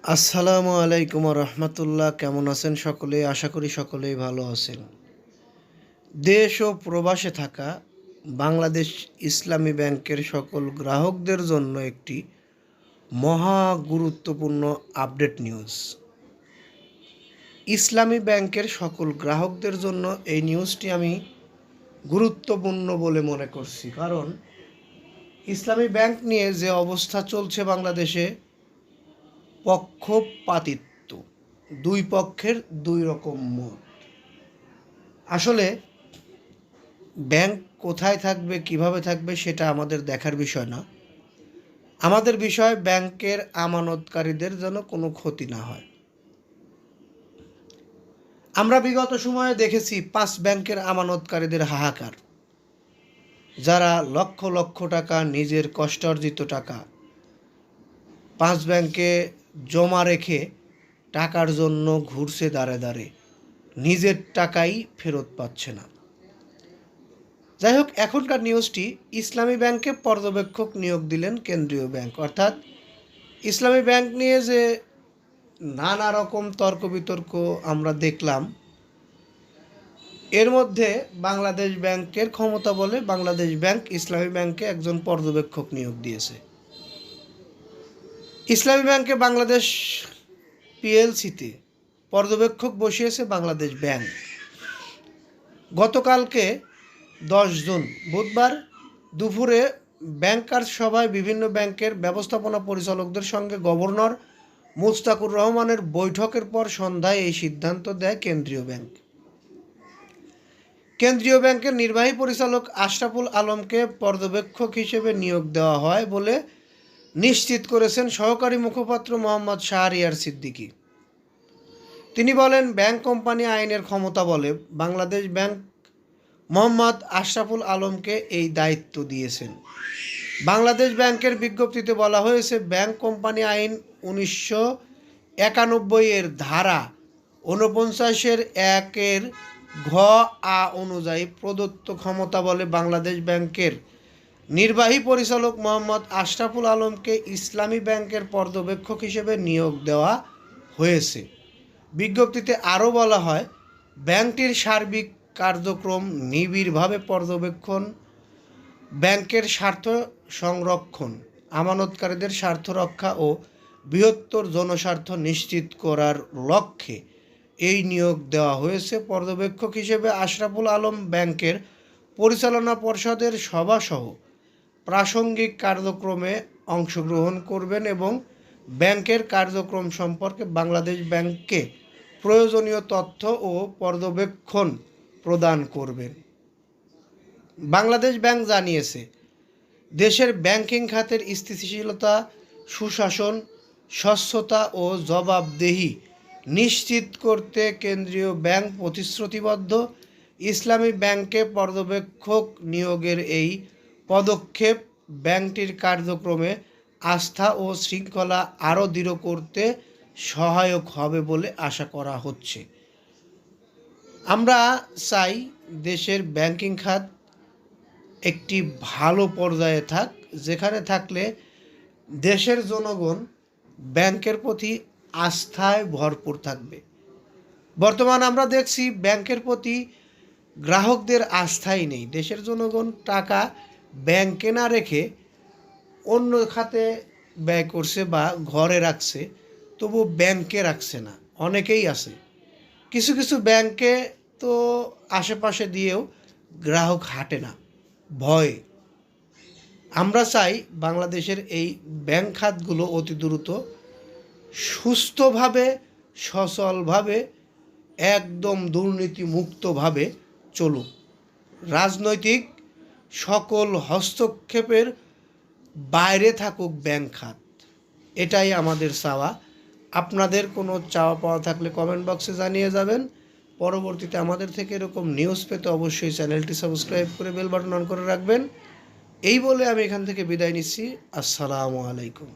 আসসালামু আলাইকুম রহমতুল্লাহ। কেমন আছেন সকলে? আশা করি সকলেই ভালো আছেন। দেশ ও প্রবাসে থাকা বাংলাদেশ ইসলামী ব্যাংকের সকল গ্রাহকদের জন্য একটি মহা গুরুত্বপূর্ণ আপডেট নিউজ। ইসলামী ব্যাংকের সকল গ্রাহকদের জন্য এই নিউজটি আমি গুরুত্বপূর্ণ বলে মনে করছি, কারণ ইসলামী ব্যাংক নিয়ে যে অবস্থা চলছে বাংলাদেশে, পক্ষপাতিত্ব, দুই পক্ষের দুই রকম মত। আসলে ব্যাংক কোথায় থাকবে, কিভাবে থাকবে, সেটা আমাদের দেখার বিষয় না। আমাদের বিষয় ব্যাংকের আমানতকারীদের যেন কোনো ক্ষতি না হয়। আমরা বিগত সময়ে দেখেছি 5 ব্যাংকের আমানতকারীদের হাহাকার, যারা লক্ষ লক্ষ টাকা, নিজের কষ্টার্জিত টাকা 5 ব্যাংকে জমা রেখে টাকার জন্য ঘুরছে দাঁড়ে দাঁড়ে, নিজের টাকাই ফেরত পাচ্ছে না। যাই হোক, এখনকার নিউজটি, ইসলামী ব্যাংকে পর্যবেক্ষক নিয়োগ দিলেন কেন্দ্রীয় ব্যাংক। অর্থাৎ ইসলামী ব্যাংক নিয়ে যে নানা রকম তর্ক বিতর্ক আমরা দেখলাম, এর মধ্যে বাংলাদেশ ব্যাংকের ক্ষমতা বলে বাংলাদেশ ব্যাংক ইসলামী ব্যাংকে একজন পর্যবেক্ষক নিয়োগ দিয়েছে। ইসলামী ব্যাংকে বাংলাদেশ পিএলসিতে পর্যবেক্ষক বসিয়েছে বাংলাদেশ ব্যাংক। গতকালকে 10 জুন বুধবার দুপুরে ব্যাংকার্স সভায় বিভিন্ন ব্যাংকের ব্যবস্থাপনা পরিচালকদের সঙ্গে গভর্নর মুস্তাকুর রহমানের বৈঠকের পর সন্ধ্যায় এই সিদ্ধান্ত দেয় কেন্দ্রীয় ব্যাংক। কেন্দ্রীয় ব্যাংকের নির্বাহী পরিচালক আশরাফুল আলমকে পর্যবেক্ষক হিসেবে নিয়োগ দেওয়া হয় বলে নিশ্চিত করেছেন সহকারী মুখপাত্র মোহাম্মদ শাহরিয়ার সিদ্দিকী। তিনি বলেন, ব্যাংক কোম্পানি আইনের ক্ষমতা বলে বাংলাদেশ ব্যাংক মোহাম্মদ আশরাফুল আলমকে এই দায়িত্ব দিয়েছেন। বাংলাদেশ ব্যাংকের বিজ্ঞপ্তিতে বলা হয়েছে, ব্যাংক কোম্পানি আইন 1991 এর ধারা 49 1 ঘ আ অনুযায়ী প্রদত্ত ক্ষমতা বলে বাংলাদেশ ব্যাংকের নির্বাহী পরিচালক মোহাম্মদ আশরাফুল আলমকে ইসলামী ব্যাংকের পর্যবেক্ষক হিসেবে নিয়োগ দেওয়া হয়েছে। বিজ্ঞপ্তিতে আরও বলা হয়, ব্যাংকটির সার্বিক কার্যক্রম নিবিড়ভাবে পর্যবেক্ষণ, ব্যাংকের স্বার্থ সংরক্ষণ, আমানতকারীদের স্বার্থ রক্ষা ও বৃহত্তর জনস্বার্থ নিশ্চিত করার লক্ষ্যে এই নিয়োগ দেওয়া হয়েছে। পর্যবেক্ষক হিসেবে আশরাফুল আলম ব্যাংকের পরিচালনা পর্ষদের সভাসহ প্রাসঙ্গিক কার্যক্রমে অংশগ্রহণ করবেন এবং ব্যাংকের কার্যক্রম সম্পর্কে বাংলাদেশ ব্যাংককে প্রয়োজনীয় তথ্য ও পর্যবেক্ষণ প্রদান করবেন। বাংলাদেশ ব্যাংক জানিয়েছে, দেশের ব্যাংকিং খাতের স্থিতিশীলতা, সুশাসন, স্বচ্ছতা ও জবাবদিহি নিশ্চিত করতে কেন্দ্রীয় ব্যাংক প্রতিশ্রুতিবদ্ধ। ইসলামী ব্যাংকে পর্যবেক্ষক নিয়োগের এই পদক্ষেপ ব্যাংকটির কার্যক্রমে আস্থা ও শৃঙ্খলা আরও দৃঢ় করতে সহায়ক হবে বলে আশা করা হচ্ছে। আমরা চাই দেশের ব্যাংকিং খাত একটি ভালো পর্যায়ে থাক, যেখানে থাকলে দেশের জনগণ ব্যাংকের প্রতি আস্থায় ভরপুর থাকবে। বর্তমান আমরা দেখছি ব্যাংকের প্রতি গ্রাহকদের আস্থাই নেই। দেশের জনগণ টাকা ব্যাংকে না রেখে অন্য খাতে ব্যয় করছে বা ঘরে রাখছে, তবু ব্যাংকে রাখছে না। অনেকেই আছে, কিছু কিছু ব্যাংকে তো আশেপাশে দিয়েও গ্রাহক হাঁটে না ভয়ে। আমরা চাই বাংলাদেশের এই ব্যাংক খাতগুলো অতি দ্রুত সুস্থভাবে, সচলভাবে, একদম দুর্নীতিমুক্তভাবে চলুক। রাজনৈতিক সকল হস্তক্ষেপের বাইরে থাকুক ব্যাংক খাত, এটাই আমাদের চাওয়া। আপনাদের কোনো চাওয়া পাওয়া থাকলে কমেন্ট বক্সে জানিয়ে যাবেন। পরবর্তীতে আমাদের থেকে এরকম নিউজ পেতে অবশ্যই চ্যানেলটি সাবস্ক্রাইব করে বেল বাটন অন করে রাখবেন। এই বলে আমি এখান থেকে বিদায় নিচ্ছি। আসসালামু আলাইকুম।